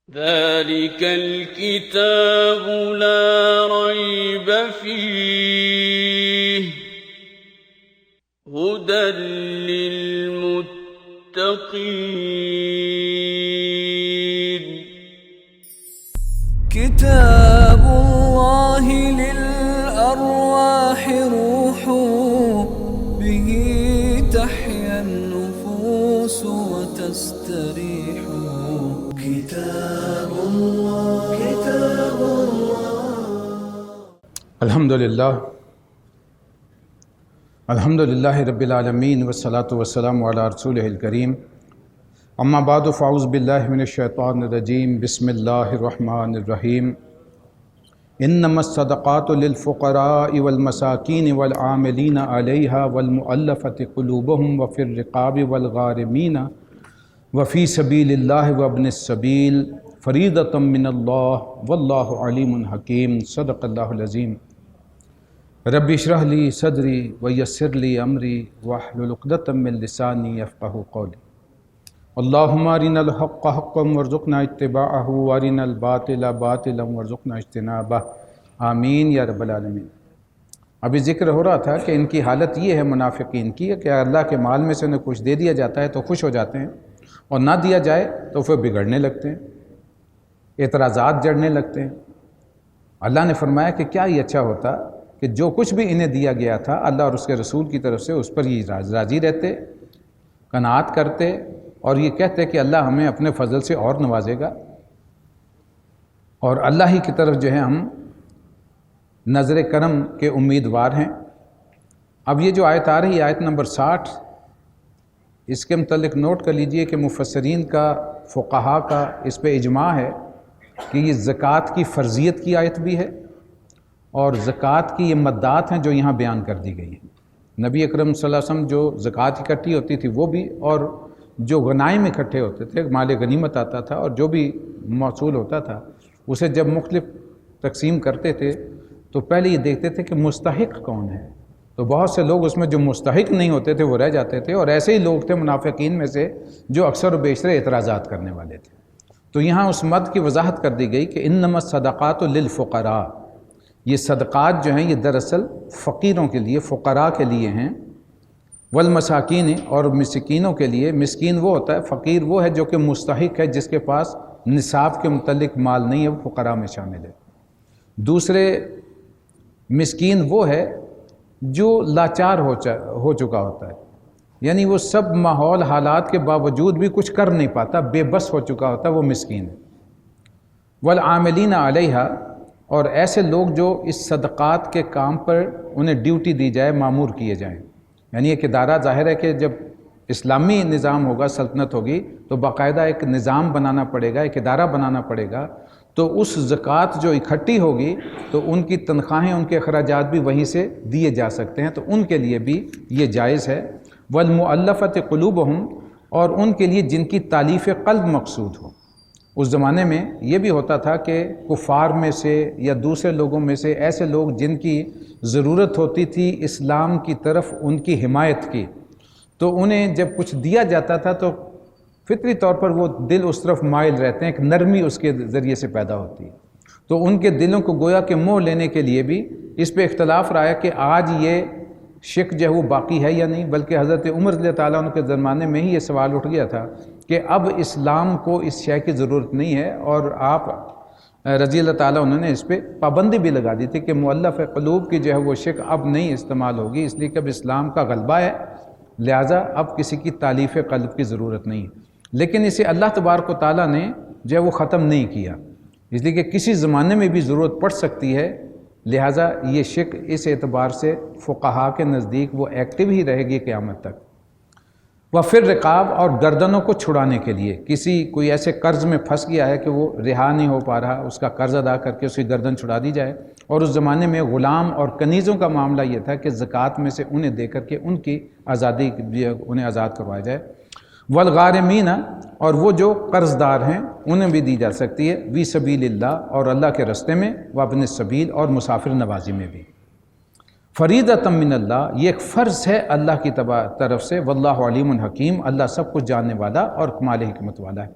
ذلك الكتاب لا ريب فيه هدى للمتقين كتاب الله للأرواح روح به تحيا النفوس وتستريح كتاب الله الحمد للہ رب العالمین والصلاة والسلام علی رسولہ الکریم اما بعد فاعوذ باللہ من الشیطان الرجیم بسم اللہ الرحمن الرحیم انما الصدقات للفقراء والمساکین والعاملین علیہا والمؤلفۃ قلوبہم وفی الرقاب والغارمین وفی سبیل اللہ وابن السبیل فریضۃ من اللہ واللہ علیم حکیم صدق اللہ العظیم رب اشرح لی صدری ویسر لی امری واحلل عقدۃ من لسانی یفقہوا قولی اللہم ارنا الحق حقا وارزقنا اتباعہ وارنا الباطل باطلا وارزقنا اجتنابہ آمین یا رب العالمین۔ ابھی ذکر ہو رہا تھا کہ ان کی حالت یہ ہے منافقین کی کہ اللہ کے مال میں سے انہیں کچھ دے دیا جاتا ہے تو خوش ہو جاتے ہیں، اور نہ دیا جائے تو پھر بگڑنے لگتے ہیں، اعتراضات جڑنے لگتے ہیں۔ اللہ نے فرمایا کہ کیا یہ اچھا ہوتا کہ جو کچھ بھی انہیں دیا گیا تھا اللہ اور اس کے رسول کی طرف سے اس پر یہ راضی رہتے، قناعت کرتے، اور یہ کہتے کہ اللہ ہمیں اپنے فضل سے اور نوازے گا، اور اللہ ہی کی طرف جو ہے ہم نظر کرم کے امیدوار ہیں۔ اب یہ جو آیت آ رہی ہے آیت نمبر 60، اس کے متعلق نوٹ کر لیجئے کہ مفسرین کا، فقہا کا اس پہ اجماع ہے کہ یہ زکوٰۃ کی فرضیت کی آیت بھی ہے، اور زکوٰۃ کی یہ مدات ہیں جو یہاں بیان کر دی گئی ہیں۔ نبی اکرم صلی اللہ علیہ وسلم جو زکوٰۃ اکٹھی ہوتی تھی وہ بھی، اور جو غنائم اکٹھے ہوتے تھے، مال غنیمت آتا تھا اور جو بھی موصول ہوتا تھا اسے جب مختلف تقسیم کرتے تھے تو پہلے یہ دیکھتے تھے کہ مستحق کون ہے، تو بہت سے لوگ اس میں جو مستحق نہیں ہوتے تھے وہ رہ جاتے تھے، اور ایسے ہی لوگ تھے منافقین میں سے جو اکثر و بیشتر اعتراضات کرنے والے تھے۔ تو یہاں اس مد کی وضاحت کر دی گئی کہ انما الصدقات للفقراء، یہ صدقات جو ہیں یہ دراصل فقیروں کے لیے، فقراء کے لیے ہیں، والمساکین، اور مسکینوں کے لیے۔ مسکین وہ ہوتا ہے، فقیر وہ ہے جو کہ مستحق ہے، جس کے پاس نصاب کے متعلق مال نہیں ہے، وہ فقراء میں شامل ہے۔ دوسرے مسکین وہ ہے جو لاچار ہو چکا ہوتا ہے، یعنی وہ سب ماحول حالات کے باوجود بھی کچھ کر نہیں پاتا، بے بس ہو چکا ہوتا ہے، وہ مسکین ہے۔ والعاملین علیہا، اور ایسے لوگ جو اس صدقات کے کام پر انہیں ڈیوٹی دی جائے، مامور کیے جائیں، یعنی ایک ادارہ، ظاہر ہے کہ جب اسلامی نظام ہوگا، سلطنت ہوگی تو باقاعدہ ایک نظام بنانا پڑے گا، ایک ادارہ بنانا پڑے گا، تو اس زکوٰۃ جو اکٹھی ہوگی تو ان کی تنخواہیں، ان کے اخراجات بھی وہیں سے دیے جا سکتے ہیں، تو ان کے لیے بھی یہ جائز ہے۔ والمؤلفۃ قلوبہم، اور ان کے لیے جن کی تالیف قلب مقصود ہو۔ اس زمانے میں یہ بھی ہوتا تھا کہ کفار میں سے یا دوسرے لوگوں میں سے ایسے لوگ جن کی ضرورت ہوتی تھی اسلام کی طرف ان کی حمایت کی، تو انہیں جب کچھ دیا جاتا تھا تو فطری طور پر وہ دل اس طرف مائل رہتے ہیں، ایک نرمی اس کے ذریعے سے پیدا ہوتی ہے، تو ان کے دلوں کو گویا کہ موہ لینے کے لیے بھی اس پہ اختلاف رہا ہے کہ آج یہ شک جو ہے وہ باقی ہے یا نہیں، بلکہ حضرت عمر رضی اللہ تعالیٰ عنہ کے زمانے میں ہی یہ سوال اٹھ گیا تھا کہ اب اسلام کو اس شے کی ضرورت نہیں ہے، اور آپ رضی اللہ تعالیٰ عنہ نے اس پہ پابندی بھی لگا دی تھی کہ مؤلف قلوب کی جو ہے وہ شک اب نہیں استعمال ہوگی، اس لیے کہ اب اسلام کا غلبہ ہے، لہٰذا اب کسی کی تالیف قلب کی ضرورت نہیں ہے۔ لیکن اسے اللہ تبارک و تعالیٰ نے جو ہے وہ ختم نہیں کیا، اس لیے کہ کسی زمانے میں بھی ضرورت پڑ سکتی ہے، لہٰذا یہ شک اس اعتبار سے فقہا کے نزدیک وہ ایکٹیو ہی رہے گی قیامت تک۔ وفی الرقاب، اور گردنوں کو چھڑانے کے لیے، کوئی ایسے قرض میں پھنس گیا ہے کہ وہ رہا نہیں ہو پا رہا، اس کا قرض ادا کر کے اس کی گردن چھڑا دی جائے، اور اس زمانے میں غلام اور کنیزوں کا معاملہ یہ تھا کہ زکوٰۃ میں سے انہیں دے کر کے ان کی آزادی، انہیں آزاد کروایا جائے۔ والغارمین، اور وہ جو قرض دار ہیں انہیں بھی دی جا سکتی ہے، فی سبیل اللہ، اور اللہ کے راستے میں، وابن السبیل، اور مسافر نوازی میں بھی۔ فریضۃ من اللہ، یہ ایک فرض ہے اللہ کی طرف سے، واللہ علیم حکیم، اللہ سب کچھ جاننے والا اور کمال حکمت والا ہے۔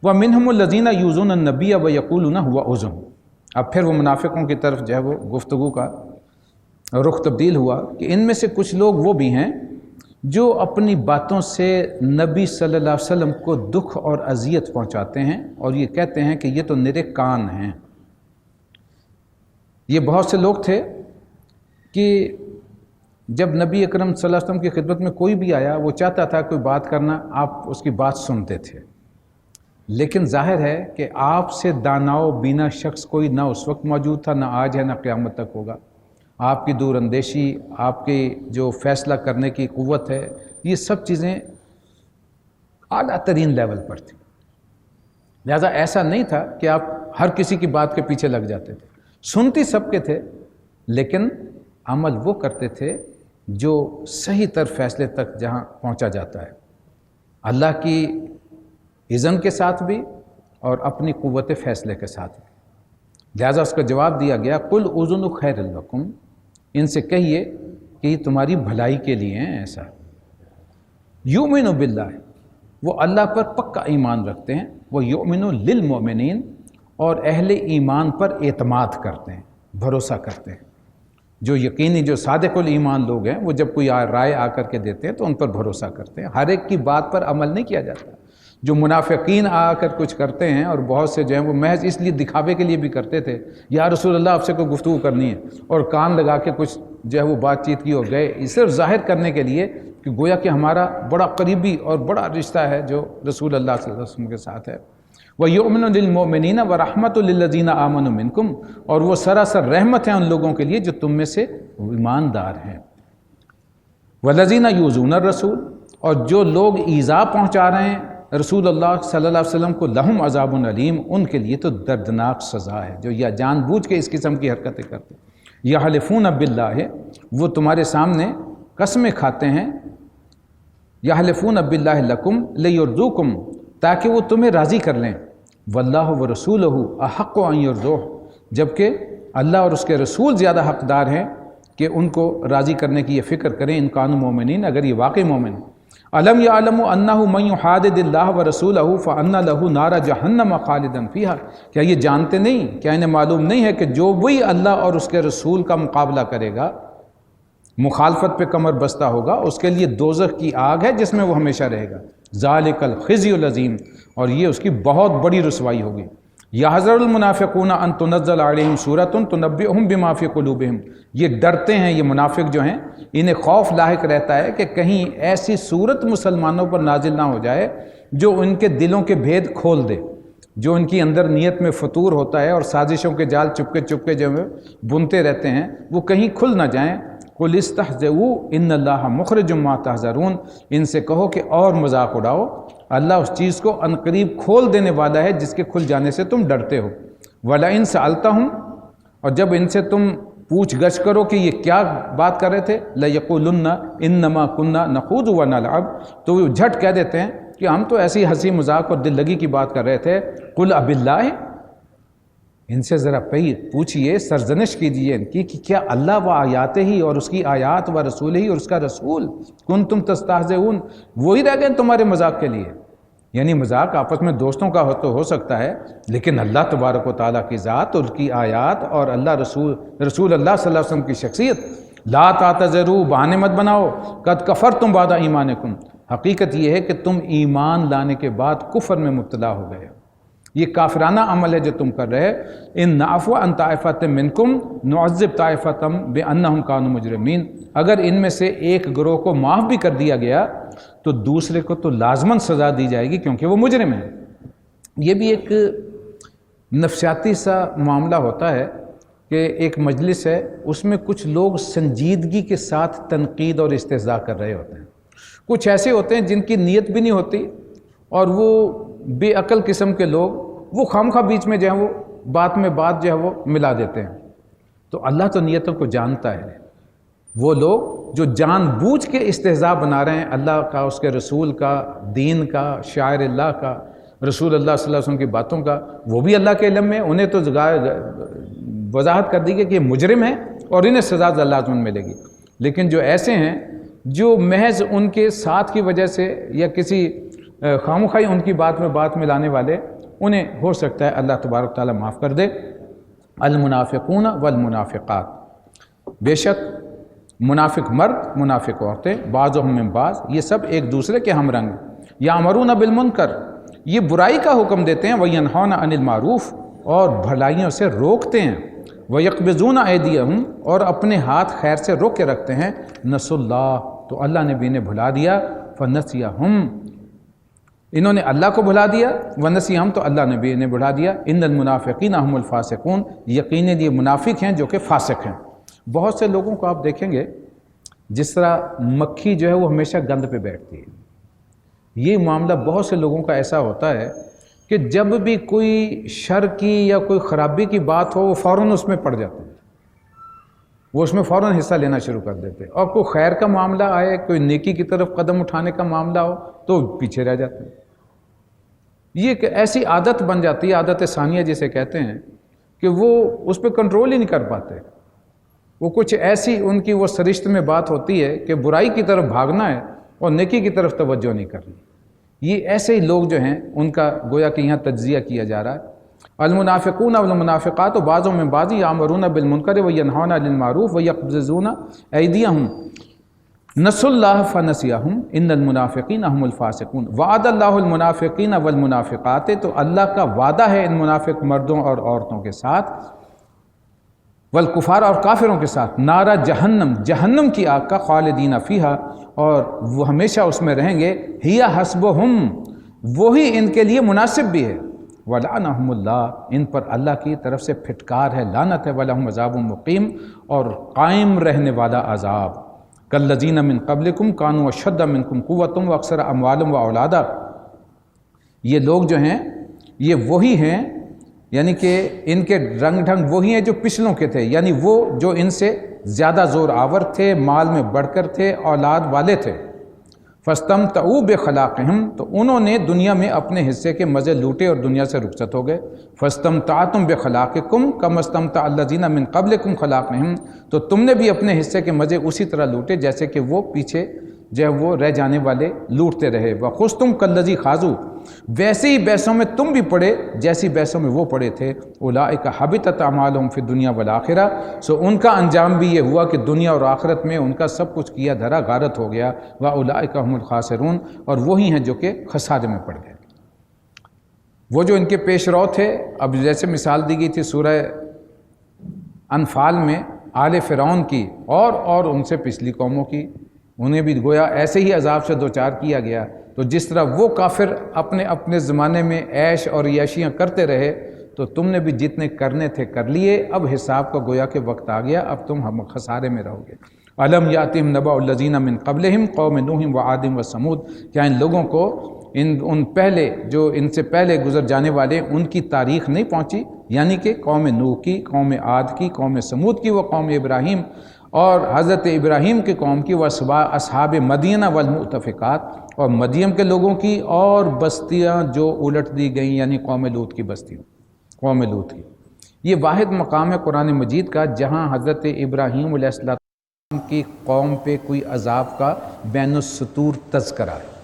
وَمِنْهُمُ الَّذِينَ يُؤْذُونَ النَّبِيَّ وَيَقُولُونَ هُوَ أُذُنٌ۔ اب پھر وہ منافقوں کی طرف جو ہے وہ گفتگو کا رخ تبدیل ہوا کہ ان میں سے کچھ لوگ وہ بھی ہیں جو اپنی باتوں سے نبی صلی اللہ علیہ وسلم کو دکھ اور اذیت پہنچاتے ہیں اور یہ کہتے ہیں کہ یہ تو نرے کان ہیں۔ یہ بہت سے لوگ تھے کہ جب نبی اکرم صلی اللہ علیہ وسلم کی خدمت میں کوئی بھی آیا وہ چاہتا تھا کوئی بات کرنا، آپ اس کی بات سنتے تھے، لیکن ظاہر ہے کہ آپ سے دانا و بینا شخص کوئی نہ اس وقت موجود تھا، نہ آج ہے، نہ قیامت تک ہوگا۔ آپ کی دور اندیشی، آپ کی جو فیصلہ کرنے کی قوت ہے، یہ سب چیزیں اعلیٰ ترین لیول پر تھیں۔ لہذا ایسا نہیں تھا کہ آپ ہر کسی کی بات کے پیچھے لگ جاتے تھے، سنتی سب کے تھے، لیکن عمل وہ کرتے تھے جو صحیح تر فیصلے تک جہاں پہنچا جاتا ہے، اللہ کی اذن کے ساتھ بھی اور اپنی قوت فیصلے کے ساتھ بھی۔ لہذا اس کا جواب دیا گیا قُلْ أُذُنُ خَيْرٍ لَكُمْ، ان سے کہیے کہ یہ تمہاری بھلائی کے لیے ہیں۔ ایسا یؤمن باللہ، وہ اللہ پر پکا ایمان رکھتے ہیں، وہ یؤمن للمؤمنین، اور اہل ایمان پر اعتماد کرتے ہیں، بھروسہ کرتے ہیں۔ جو یقینی جو صادق الایمان لوگ ہیں وہ جب کوئی رائے آ کر کے دیتے ہیں تو ان پر بھروسہ کرتے ہیں، ہر ایک کی بات پر عمل نہیں کیا جاتا۔ جو منافقین آ کر کچھ کرتے ہیں، اور بہت سے جو ہیں وہ محض اس لیے دکھاوے کے لیے بھی کرتے تھے، یا رسول اللہ آپ سے کوئی گفتگو کرنی ہے، اور کان لگا کے کچھ جو ہے وہ بات چیت کی اور گئے، صرف ظاہر کرنے کے لیے کہ گویا کہ ہمارا بڑا قریبی اور بڑا رشتہ ہے جو رسول اللہ صلی اللہ علیہ وسلم کے ساتھ ہے۔ وَيُؤْمِنُ لِلْمُؤْمِنِينَ وَرَحْمَةٌ لِلَّذِينَ آمَنُوا مِنْكُمْ، اور وہ سراسر رحمت ہے ان لوگوں کے لیے جو تم میں سے ایماندار ہیں۔ وَالَّذِينَ يُؤْذُونَ الرَّسُولَ، اور جو لوگ ایذا پہنچا رہے ہیں رسول اللہ صلی اللہ علیہ وسلم کو، لہم عذاب علیم، ان کے لیے تو دردناک سزا ہے، جو یا جان بوجھ کے اس قسم کی حرکتیں کرتے ہیں۔ یحلفون باللہ، وہ تمہارے سامنے قسمیں کھاتے ہیں، یحلفون باللہ لکم لیرضوکم، تاکہ وہ تمہیں راضی کر لیں، واللہ ورسولہ احق ان یرضوہ، جبکہ اللہ اور اس کے رسول زیادہ حقدار ہیں کہ ان کو راضی کرنے کی یہ فکر کریں، ان کانوا مومنین، اگر یہ واقعی مومن ہیں۔ الم یعلموا انہ من یحادد اللہ ورسولہ فان لہ نار جہنم خالدا فیہا، کیا یہ جانتے نہیں، کیا انہیں معلوم نہیں ہے کہ جو وہی اللہ اور اس کے رسول کا مقابلہ کرے گا، مخالفت پہ کمر بستہ ہوگا، اس کے لیے دوزخ کی آگ ہے جس میں وہ ہمیشہ رہے گا۔ ذالک الخزی العظیم، اور یہ اس کی بہت بڑی رسوائی ہوگی۔ یحذر المنافقون ان تنزل علیہم سورۃ تنبئہم بما فی قلوبہم، یہ ڈرتے ہیں، یہ منافق جو ہیں انہیں خوف لاحق رہتا ہے کہ کہیں ایسی صورت مسلمانوں پر نازل نہ ہو جائے جو ان کے دلوں کے بھید کھول دے، جو ان کی اندر نیت میں فطور ہوتا ہے اور سازشوں کے جال چپکے چپکے جو بنتے رہتے ہیں وہ کہیں کھل نہ جائیں۔ قُلِ اسْتَهْزِئُوا إِنَّ اللَّهَ مُخْرِجٌ مَا تَحْذَرُونَ، ان سے کہو کہ اور مذاق اڑاؤ، اللہ اس چیز کو عنقریب کھول دینے والا ہے جس کے کھل جانے سے تم ڈرتے ہو۔ وَلَئِن سَأَلْتَهُمْ، اور جب ان سے تم پوچھ گچھ کرو کہ یہ کیا بات کر رہے تھے، لَيَقُولُنَّ إِنَّمَا كُنَّا نَخُوضُ وَنَلْعَبُ، تو وہ جھٹ کہہ دیتے ہیں کہ ہم تو ایسی ہنسی مذاق اور دل لگی کی بات کر رہے تھے۔ قُلْ أَبِاللَّهِ، ان سے ذرا پوچھئے، سرزنش کیجئے ان کی کہ کیا اللہ و آیات ہی، اور اس کی آیات، و رسول ہی، اور اس کا رسول، کنتم تستہزئون، وہی رہ گئے تمہارے مذاق کے لیے۔ یعنی مذاق آپس میں دوستوں کا تو ہو سکتا ہے، لیکن اللہ تبارک و تعالیٰ کی ذات اور کی آیات اور اللہ رسول اللہ صلی اللہ علیہ وسلم کی شخصیت، لا تعتذروا، بہانے مت بناؤ، قد کفرتم بعد ایمانکم، حقیقت یہ ہے کہ تم ایمان لانے کے بعد کفر میں مبتلا ہو گئے، یہ کافرانہ عمل ہے جو تم کر رہے۔ ان نعفو عن طائفۃ منکم نعذب طائفۃ بانہم کانوا مجرمین، اگر ان میں سے ایک گروہ کو معاف بھی کر دیا گیا تو دوسرے کو تو لازماً سزا دی جائے گی کیونکہ وہ مجرم ہیں۔ یہ بھی ایک نفسیاتی سا معاملہ ہوتا ہے کہ ایک مجلس ہے، اس میں کچھ لوگ سنجیدگی کے ساتھ تنقید اور استہزاء کر رہے ہوتے ہیں، کچھ ایسے ہوتے ہیں جن کی نیت بھی نہیں ہوتی، اور وہ بے عقل قسم کے لوگ وہ خامخواہ بیچ میں جو ہے وہ بات میں بات جو ہے وہ ملا دیتے ہیں۔ تو اللہ تو نیتوں کو جانتا ہے، وہ لوگ جو جان بوجھ کے استہزاء بنا رہے ہیں اللہ کا، اس کے رسول کا، دین کا، شاعر اللہ کا، رسول اللہ صلی اللہ علیہ وسلم کی باتوں کا، وہ بھی اللہ کے علم میں، انہیں تو وضاحت کر دی گئی کہ یہ مجرم ہیں اور انہیں سزا لازماً ملے گی۔ لیکن جو ایسے ہیں جو محض ان کے ساتھ کی وجہ سے یا کسی خامخواہی ان کی بات میں بات ملانے والے انہیں ہو سکتا ہے اللہ تبارک تعالیٰ معاف کر دے۔ المنافقون والمنافقات، بے شک منافق مرد منافق عورتیں، بعضهم من بعض، یہ سب ایک دوسرے کے ہم رنگ، یامرون بالمنکر، یہ برائی کا حکم دیتے ہیں، وینہون عن المعروف، اور بھلائیوں سے روکتے ہیں، ویقبضون ایدیہم، اور اپنے ہاتھ خیر سے روک کے رکھتے ہیں، نسوا اللہ، تو اللہ نے بھی انہیں بھلا دیا، فنسیہم، انہوں نے اللہ کو بھلا دیا، ونسیہم، تو اللہ نے بھی انہیں بھلا دیا، ان المنافقین هم الفاسقون، یقیناً یہ منافق ہیں جو کہ فاسق ہیں۔ بہت سے لوگوں کو آپ دیکھیں گے جس طرح مکھی جو ہے وہ ہمیشہ گند پہ بیٹھتی ہے، یہ معاملہ بہت سے لوگوں کا ایسا ہوتا ہے کہ جب بھی کوئی شر کی یا کوئی خرابی کی بات ہو وہ فوراً اس میں پڑ جاتے ہیں، وہ اس میں فوراً حصہ لینا شروع کر دیتے ہیں، اور کوئی خیر کا معاملہ آئے، کوئی نیکی کی طرف قدم اٹھانے کا معاملہ ہو تو پیچھے رہ جاتے ہیں۔ یہ ایک ایسی عادت بن جاتی ہے، عادت ثانیہ جسے کہتے ہیں، کہ وہ اس پہ کنٹرول ہی نہیں کر پاتے، وہ کچھ ایسی ان کی وہ سرشت میں بات ہوتی ہے کہ برائی کی طرف بھاگنا ہے اور نیکی کی طرف توجہ نہیں کرنی۔ یہ ایسے ہی لوگ جو ہیں ان کا گویا کہ یہاں تجزیہ کیا جا رہا ہے۔ المنافقون والمنافقات بعضهم من بعض یامرون بالمنکر وینہون عن المعروف ویقبضون ایدیہم، نسوا اللہ فنسیہم، ان المنافقین هم الفاسقون، وعد اللہ المنافقین والمنافقات، تو اللہ کا وعدہ ہے ان منافق مردوں اور عورتوں کے ساتھ، والکفار، اور کافروں کے ساتھ، نارا جہنم، جہنم کی آگ کا، خالدین فیہا، اور وہ ہمیشہ اس میں رہیں گے، ہی حسبہم، وہی ان کے لیے مناسب بھی ہے، ولعنہم اللہ، ان پر اللہ کی طرف سے پھٹکار ہے، لعنت ہے، ولہم عذاب مقیم، اور قائم رہنے والا عذاب، کالذین من قبلکم کانوا اشد منکم قوۃ واکثر اموالا واولادا، یہ لوگ جو ہیں یہ وہی ہیں، یعنی کہ ان کے رنگ ڈھنگ وہی ہیں جو پچھلوں کے تھے، یعنی وہ جو ان سے زیادہ زور آور تھے، مال میں بڑھ کر تھے، اولاد والے تھے، فاستمتعوا بخلاقہم، تو انہوں نے دنیا میں اپنے حصے کے مزے لوٹے اور دنیا سے رخصت ہو گئے، فاستمتعتم بخلاقکم کما استمتع الذین من قبلکم خلاقہم، تو تم نے بھی اپنے حصے کے مزے اسی طرح لوٹے جیسے کہ وہ پیچھے جو ہے وہ رہ جانے والے لوٹتے رہے، وخذتم کالذی خاضوا، ویسے ہی بحثوں میں تم بھی پڑے جیسی بحثوں میں وہ پڑے تھے، اولئک حبطت اعمالہم فی الدنیا والآخرہ، سو ان کا انجام بھی یہ ہوا کہ دنیا اور آخرت میں ان کا سب کچھ کیا دھرا غارت ہو گیا، واولئک هم الخاسرون، اور وہی ہیں جو کہ خسارے میں پڑ گئے۔ وہ جو ان کے پیش رو تھے، اب جیسے مثال دی گئی تھی سورہ انفال میں آل فرعون کی اور ان سے پچھلی قوموں کی، انہیں بھی گویا ایسے ہی عذاب سے دوچار کیا گیا، تو جس طرح وہ کافر اپنے اپنے زمانے میں عیش اور عیاشیاں کرتے رہے، تو تم نے بھی جتنے کرنے تھے کر لیے، اب حساب کا گویا کہ وقت آ گیا، اب تم ہم خسارے میں رہو گے۔ الم یاتہم نبأ الذین من قبلہم قوم نوح وعاد وثمود، کیا ان لوگوں کو ان پہلے جو ان سے پہلے گزر جانے والے ان کی تاریخ نہیں پہنچی، یعنی کہ قوم نوح کی، قوم عاد کی، قوم سمود کی، وہ قوم ابراہیم اور حضرت ابراہیم کی قوم کی، اصحاب مدینہ والمؤتفقات، اور مدین کے لوگوں کی، اور بستیاں جو الٹ دی گئیں، یعنی قوم لوط کی بستیوں، قوم لوط کی۔ یہ واحد مقام ہے قرآن مجید کا جہاں حضرت ابراہیم علیہ السلام کی قوم پہ کوئی عذاب کا بین السطور تذکرہ ہے۔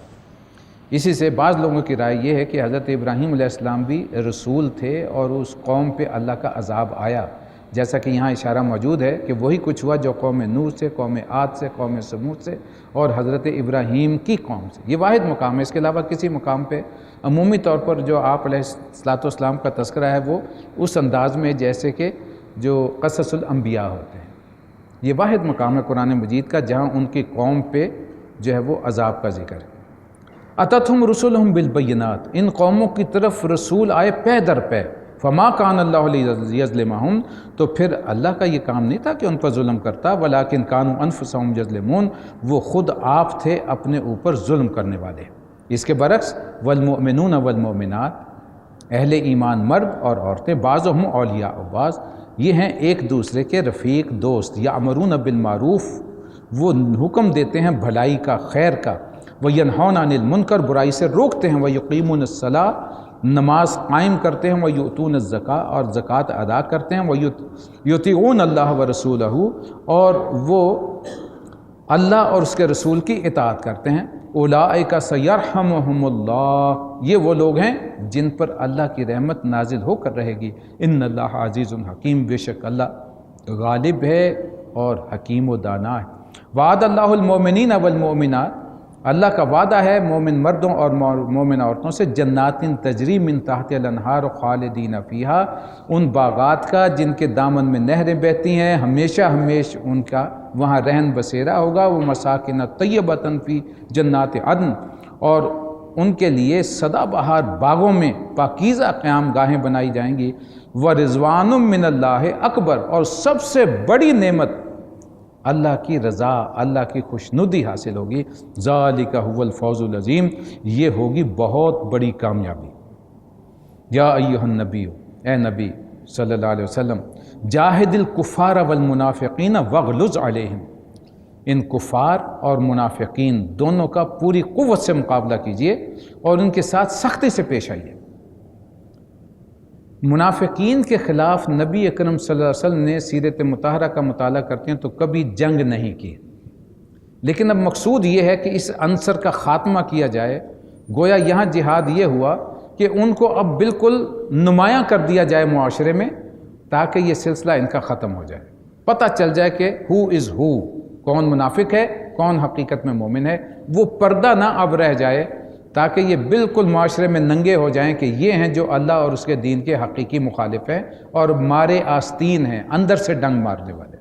اسی سے بعض لوگوں کی رائے یہ ہے کہ حضرت ابراہیم علیہ السلام بھی رسول تھے اور اس قوم پہ اللہ کا عذاب آیا، جیسا کہ یہاں اشارہ موجود ہے کہ وہی کچھ ہوا جو قوم نوح سے، قوم عاد سے، قوم سمود سے اور حضرت ابراہیم کی قوم سے۔ یہ واحد مقام ہے، اس کے علاوہ کسی مقام پہ عمومی طور پر جو آپ علیہ السلام کا تذکرہ ہے وہ اس انداز میں جیسے کہ جو قصص الانبیاء ہوتے ہیں۔ یہ واحد مقام ہے قرآن مجید کا جہاں ان کی قوم پہ جو ہے وہ عذاب کا ذکر ہے۔ اتتہم رسلہم بالبینات، ان قوموں کی طرف رسول آئے پے در پے، فما کان اللہ لیظلمہم، تو پھر اللہ کا یہ کام نہیں تھا کہ ان پر ظلم کرتا، ولیکن کانوا انفسہم یظلمون، وہ خود آپ تھے اپنے اوپر ظلم کرنے والے۔ اس کے برعکس والمؤمنون والمؤمنات، اہل ایمان مرد اور عورتیں، بعضہم اولیاء بعض، یہ ہیں ایک دوسرے کے رفیق دوست، یامرون بالمعروف، وہ حکم دیتے ہیں بھلائی کا، خیر کا، وینہون عن المنکر، برائی سے روکتے ہیں، ویقیمون الصلاۃ، نماز قائم کرتے ہیں، ویؤتون الزکاۃ، اور زکوٰۃ ادا کرتے ہیں، ویطیعون اللہ ورسولہ، اور وہ اللہ اور اس کے رسول کی اطاعت کرتے ہیں، اولئک سیرحمہم اللہ، یہ وہ لوگ ہیں جن پر اللہ کی رحمت نازل ہو کر رہے گی۔ ان اللہ عزیز حکیم، بے شک اللہ غالب ہے اور حکیم و دانا ہے۔ وعد اللہ المؤمنین والمؤمنات، اللہ کا وعدہ ہے مومن مردوں اور مومن عورتوں سے، جنات تجری من تحت الانہار خالدین فیہا، ان باغات کا جن کے دامن میں نہریں بہتی ہیں، ہمیشہ ان کا وہاں رہن بسیرا ہوگا۔ وہ مساکن طیبۃ فی جنات عدن، اور ان کے لیے سدا بہار باغوں میں پاکیزہ قیام گاہیں بنائی جائیں گی۔ ورضوان من اللہ اکبر، اور سب سے بڑی نعمت اللہ کی رضا، اللہ کی خوشنودی حاصل ہوگی۔ ذالک هو الفوز العظیم، یہ ہوگی بہت بڑی کامیابی۔ یا ایھا النبی، اے نبی صلی اللہ علیہ وسلم، جاہد الکفار والمنافقین واغلظ علیہم، ان کفار اور منافقین دونوں کا پوری قوت سے مقابلہ کیجئے اور ان کے ساتھ سختی سے پیش آئیے۔ منافقین کے خلاف نبی اکرم صلی اللہ علیہ وسلم نے سیرت مطہرہ کا مطالعہ کرتے ہیں تو کبھی جنگ نہیں کی، لیکن اب مقصود یہ ہے کہ اس عنصر کا خاتمہ کیا جائے۔ گویا یہاں جہاد یہ ہوا کہ ان کو اب بالکل نمایاں کر دیا جائے معاشرے میں، تاکہ یہ سلسلہ ان کا ختم ہو جائے، پتہ چل جائے کہ ہو از ہو، کون منافق ہے کون حقیقت میں مومن ہے، وہ پردہ نہ اب رہ جائے، تاکہ یہ بالکل معاشرے میں ننگے ہو جائیں کہ یہ ہیں جو اللہ اور اس کے دین کے حقیقی مخالف ہیں اور مارے آستین ہیں، اندر سے ڈنگ مارنے والے۔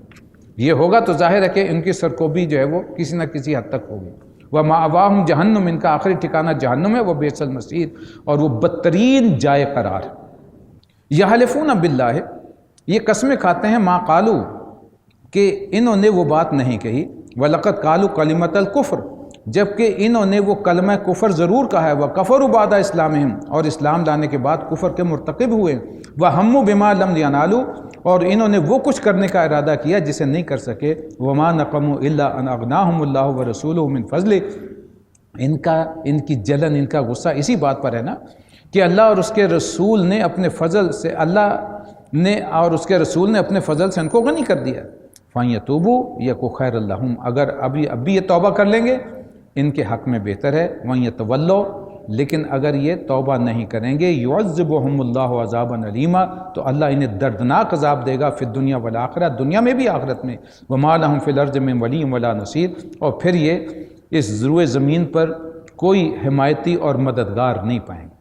یہ ہوگا تو ظاہر ہے کہ ان کی سرکوبی جو ہے وہ کسی نہ کسی حد تک ہوگی۔ وَمَأْوَاهُمْ جہنم، ان کا آخری ٹھکانہ جہنم ہے، وہ بئس المصیر، اور وہ بدترین جائے قرار ہے۔ یحلفون باللہ، یہ قسمیں کھاتے ہیں، ما قالو، کہ انہوں نے وہ بات نہیں کہی، وَلَقَدْ قَالُوا كَلِمَةَ الْكُفْرِ، جبکہ انہوں نے وہ کلمہ کفر ضرور کہا ہے، وَكَفَرُوا بَعْدَ إِسْلَامِهِمْ، اور اسلام لانے کے بعد کفر کے مرتکب ہوئے، وَهَمُّوا بِمَا لَمْ يَنَالُوا، اور انہوں نے وہ کچھ کرنے کا ارادہ کیا جسے نہیں کر سکے، وَمَا نَقَمُوا إِلَّا أَنْ أَغْنَاهُمُ اللَّهُ وَرَسُولُهُ مِنْ فَضْلِهِ، ان کی جلن، ان کا غصہ اسی بات پر ہے نا کہ اللہ اور اس کے رسول نے اپنے فضل سے، اللہ نے اور اس کے رسول نے اپنے فضل سے ان کو غنی کر دیا۔ فَإِن يَكُ خَيْرًا لَّهُمْ، اگر ابھی یہ توبہ کر لیں گے ان کے حق میں بہتر ہے۔ وَإِن يَتَوَلَّوْا، لیکن اگر یہ توبہ نہیں کریں گے، يُعَذِّبُهُمُ اللَّهُ عَذَابًا أَلِيمًا، تو اللہ انہیں دردناک عذاب دے گا، فی الدنیا والآخرہ، دنیا میں بھی آخرت میں۔ وَمَا لَهُمْ فِي الْأَرْضِ مِن وَلِيٍّ وَلَا نَصِيرٍ، اور پھر یہ اس روئے زمین پر کوئی حمایتی اور مددگار نہیں پائیں گے۔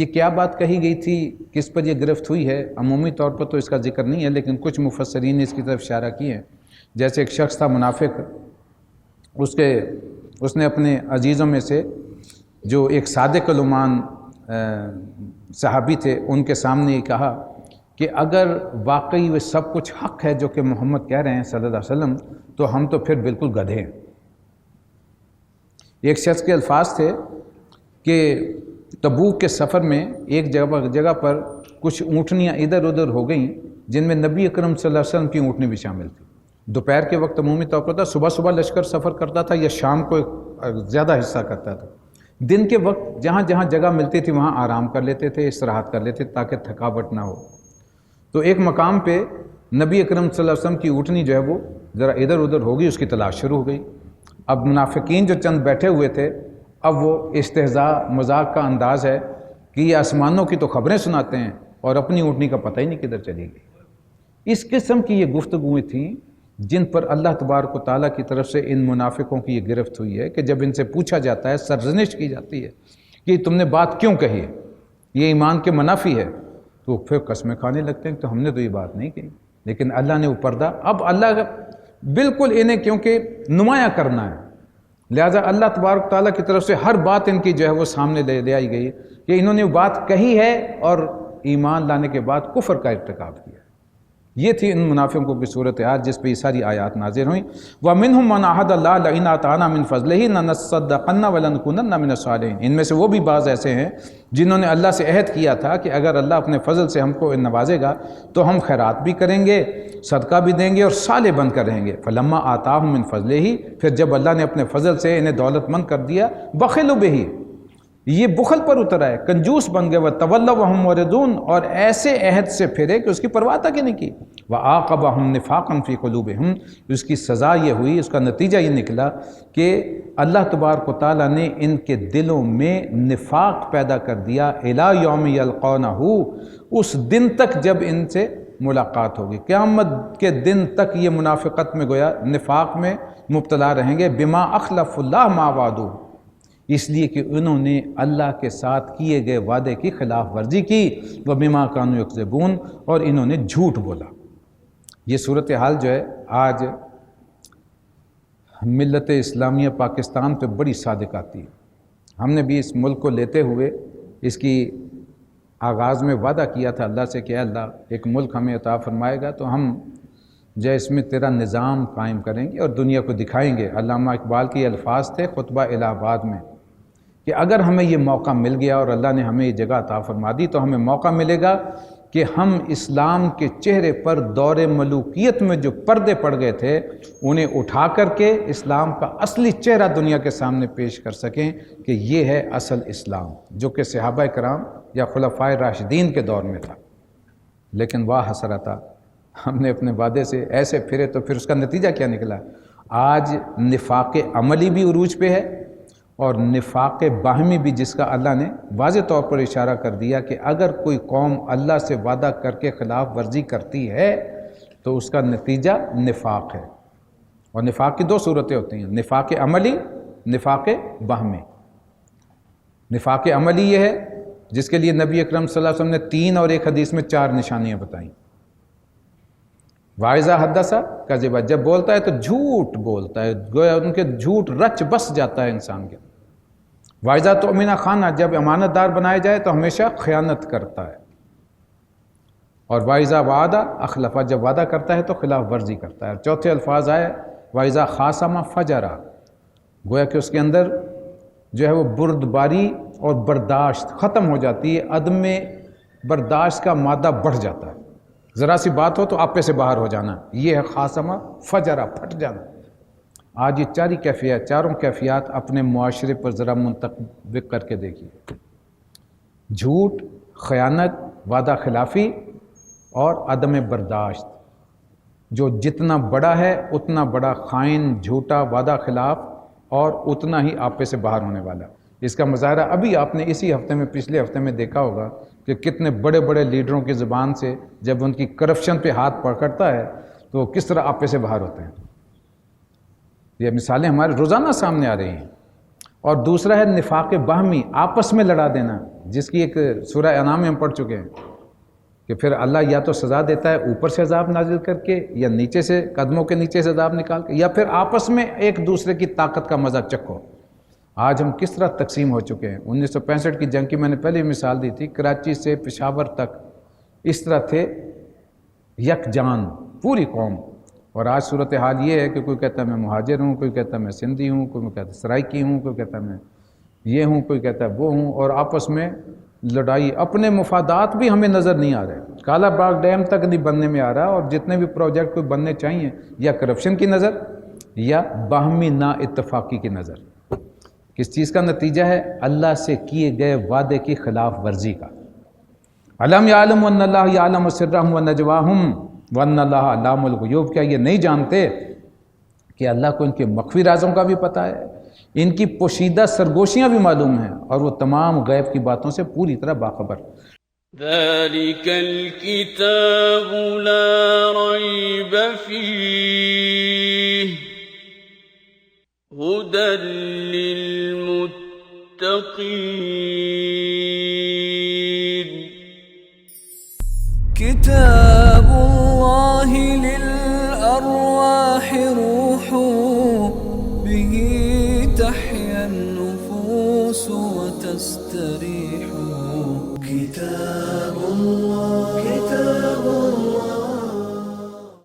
یہ کیا بات کہی گئی تھی، کس پر یہ گرفت ہوئی ہے؟ عمومی طور پر تو اس کا ذکر نہیں ہے، لیکن کچھ مفسرین نے اس کی طرف اشارہ کی ہے۔ جیسے ایک شخص تھا منافق، اس نے اپنے عزیزوں میں سے جو ایک صادق الایمان صحابی تھے، ان کے سامنے یہ کہا کہ اگر واقعی وہ سب کچھ حق ہے جو کہ محمد کہہ رہے ہیں صلی اللہ علیہ وسلم، تو ہم تو پھر بالکل گدھے ہیں۔ ایک شخص کے الفاظ تھے کہ تبوک کے سفر میں ایک جگہ پر کچھ اونٹنیاں ادھر ادھر ہو گئیں، جن میں نبی اکرم صلی اللہ علیہ وسلم کی اونٹنی بھی شامل تھی۔ دوپہر کے وقت عمومی طور پر تھا، صبح لشکر سفر کرتا تھا یا شام کو زیادہ حصہ کرتا تھا۔ دن کے وقت جہاں جہاں جگہ ملتی تھی وہاں آرام کر لیتے تھے، استراحت کر لیتے تاکہ تھکاوٹ نہ ہو۔ تو ایک مقام پہ نبی اکرم صلی اللہ علیہ وسلم کی اونٹنی جو ہے وہ ذرا ادھر ادھر ہو گئی، اس کی تلاش شروع ہو گئی۔ اب منافقین جو چند بیٹھے ہوئے تھے، اب وہ استہزاء مذاق کا انداز ہے کہ یہ آسمانوں کی تو خبریں سناتے ہیں اور اپنی اونٹنی کا پتہ ہی نہیں کدھر چلی گئی۔ اس قسم کی یہ گفتگویں تھیں جن پر اللہ تبارک و تعالیٰ کی طرف سے ان منافقوں کی یہ گرفت ہوئی ہے کہ جب ان سے پوچھا جاتا ہے، سرزنش کی جاتی ہے کہ تم نے بات کیوں کہی ہے، یہ ایمان کے منافی ہے، تو پھر قسمیں کھانے لگتے ہیں کہ ہم نے تو یہ بات نہیں کہی۔ لیکن اللہ نے وہ پردہ، اب اللہ بالکل انہیں کیونکہ نمایاں کرنا ہے، لہٰذا اللہ تبارک و تعالیٰ کی طرف سے ہر بات ان کی جو ہے وہ سامنے لے آئی گئی کہ انہوں نے وہ بات کہی ہے اور ایمان لانے کے بعد کفر کا ارتکاب کیا۔ یہ تھی ان منافقوں کی صورتحال جس پہ یہ ساری آیات نازل ہوئیں۔ وَمِنْهُمْ مَنْ عَاهَدَ اللَّهَ لَئِنْ آتَانَا مِنْ فَضْلِهِ لَنَصَّدَّقَنَّ وَلَنَكُونَنَّ مِنَ الصَّالِحِينَ، ان میں سے وہ بھی بعض ایسے ہیں جنہوں نے اللہ سے عہد کیا تھا کہ اگر اللہ اپنے فضل سے ہم کو نوازے گا تو ہم خیرات بھی کریں گے، صدقہ بھی دیں گے اور صالح بن کر رہیں گے۔ فَلَمَّا آتَاهُم مِنْ فَضْلِهِ، پھر جب اللہ نے اپنے فضل سے انہیں دولت مند کر دیا، بَخِلُوا بِهِ، یہ بخل پر اتر آئے، کنجوس بن گئے، وَتَوَلَّوْا وَهُمْ مُعْرِضُونَ، اور ایسے عہد سے پھرے کہ اس کی پرواہ تک ہی نہیں کی۔ وَعَاقَبَهُمْ نِفَاقًا فِي قُلُوبِهِمْ، اس کی سزا یہ ہوئی، اس کا نتیجہ یہ نکلا کہ اللہ تبارک و تعالیٰ نے ان کے دلوں میں نفاق پیدا کر دیا اِلَى يَوْمِ يَلْقَوْنَهُ، اس دن تک جب ان سے ملاقات ہوگی، قیامت کے دن تک یہ منافقت میں گویا نفاق میں مبتلا رہیں گے، بِمَا أَخْلَفُ اللَّهَ مَا وَعَدُوهُ، اس لیے کہ انہوں نے اللہ کے ساتھ کیے گئے وعدے کی خلاف ورزی کی، وَبِمَا كَانُوا يَكْذِبُونَ، اور انہوں نے جھوٹ بولا۔ یہ صورتحال جو ہے آج ملت اسلامیہ پاکستان پہ بڑی صادق آتی ہے۔ ہم نے بھی اس ملک کو لیتے ہوئے اس کی آغاز میں وعدہ کیا تھا اللہ سے کہ اے اللہ ایک ملک ہمیں عطا فرمائے گا تو ہم جو اس میں تیرا نظام قائم کریں گے اور دنیا کو دکھائیں گے۔ علامہ اقبال کے یہ الفاظ تھے خطبہ الہ آباد میں کہ اگر ہمیں یہ موقع مل گیا اور اللہ نے ہمیں یہ جگہ عطا فرما دی تو ہمیں موقع ملے گا کہ ہم اسلام کے چہرے پر دور ملوکیت میں جو پردے پڑ گئے تھے انہیں اٹھا کر کے اسلام کا اصلی چہرہ دنیا کے سامنے پیش کر سکیں کہ یہ ہے اصل اسلام، جو کہ صحابہ کرام یا خلفائے راشدین کے دور میں تھا۔ لیکن واہ حسرتا، ہم نے اپنے وعدے سے ایسے پھرے تو پھر اس کا نتیجہ کیا نکلا؟ آج نفاق عملی بھی عروج پہ ہے اور نفاق باہمی بھی، جس کا اللہ نے واضح طور پر اشارہ کر دیا کہ اگر کوئی قوم اللہ سے وعدہ کر کے خلاف ورزی کرتی ہے تو اس کا نتیجہ نفاق ہے۔ اور نفاق کی دو صورتیں ہوتی ہیں، نفاق عملی، نفاق باہمی۔ نفاق عملی یہ ہے جس کے لیے نبی اکرم صلی اللہ علیہ وسلم نے 3 اور ایک حدیث میں 4 نشانیاں بتائیں۔ وَإِذَا حَدَّثَ كَذِبَ، جب بولتا ہے تو جھوٹ بولتا ہے، گویا ان کے جھوٹ رچ بس جاتا ہے انسان کے۔ وَإِذَا تُؤْمِنَ خَانَ، جب امانت دار بنائے جائے تو ہمیشہ خیانت کرتا ہے۔ اور وَإِذَا وَعَدَ أَخْلَفَ، جب وعدہ کرتا ہے تو خلاف ورزی کرتا ہے۔ اور چوتھے الفاظ آئے وَإِذَا خَاصَمَ فَجَرَ، گویا کہ اس کے اندر جو ہے وہ بردباری اور برداشت ختم ہو جاتی ہے، عدم برداشت کا مادہ بڑھ جاتا ہے، ذرا سی بات ہو تو آپے سے باہر ہو جانا، یہ ہے خاصمہ فجرہ، پھٹ جانا۔ آج یہ چاروں کیفیات اپنے معاشرے پر ذرا منطبق کر کے دیکھیے، جھوٹ، خیانت، وعدہ خلافی اور عدم برداشت۔ جو جتنا بڑا ہے اتنا بڑا خائن، جھوٹا، وعدہ خلاف اور اتنا ہی آپے سے باہر ہونے والا۔ اس کا مظاہرہ ابھی آپ نے اسی ہفتے میں، پچھلے ہفتے میں دیکھا ہوگا کہ کتنے بڑے بڑے لیڈروں کی زبان سے جب ان کی کرپشن پہ ہاتھ پکڑتا ہے تو کس طرح آپے سے باہر ہوتے ہیں۔ یہ مثالیں ہمارے روزانہ سامنے آ رہی ہیں۔ اور دوسرا ہے نفاق باہمی، آپس میں لڑا دینا، جس کی ایک سورہ انعام میں ہم پڑھ چکے ہیں کہ پھر اللہ یا تو سزا دیتا ہے اوپر سے عذاب نازل کر کے، یا نیچے سے، قدموں کے نیچے سے عذاب نکال کے، یا پھر آپس میں ایک دوسرے کی طاقت کا مزہ چکھو۔ آج ہم کس طرح تقسیم ہو چکے ہیں۔ 1965 کی جنگ کی میں نے پہلے مثال دی تھی، کراچی سے پشاور تک اس طرح تھے یک جان پوری قوم، اور آج صورتحال یہ ہے کہ کوئی کہتا ہے میں مہاجر ہوں، کوئی کہتا ہے میں سندھی ہوں، کوئی کہتا ہے سرائکی ہوں، کوئی کہتا ہے میں یہ ہوں، کوئی کہتا ہے وہ ہوں، اور آپس میں لڑائی، اپنے مفادات بھی ہمیں نظر نہیں آ رہے۔ کالا باغ ڈیم تک نہیں بننے میں آ رہا، اور جتنے بھی پروجیکٹ کوئی بننے چاہیے یا کرپشن کی نظر یا باہمی نا اتفاقی کی نظر۔ کس چیز کا نتیجہ ہے؟ اللہ سے کیے گئے وعدے کی خلاف ورزی کا۔ الم یعلم ان اللہ یعلم سرهم ونجواهم وان اللہ علام الغیوب، کیا یہ نہیں جانتے کہ اللہ کو ان کے مخفی رازوں کا بھی پتہ ہے، ان کی پوشیدہ سرگوشیاں بھی معلوم ہیں، اور وہ تمام غیب کی باتوں سے پوری طرح باخبر۔ ذلك الكتاب لا ريب فيه هدى للمتقين كتاب الله للأرواح روح به تحيا النفوس وتستريح كتاب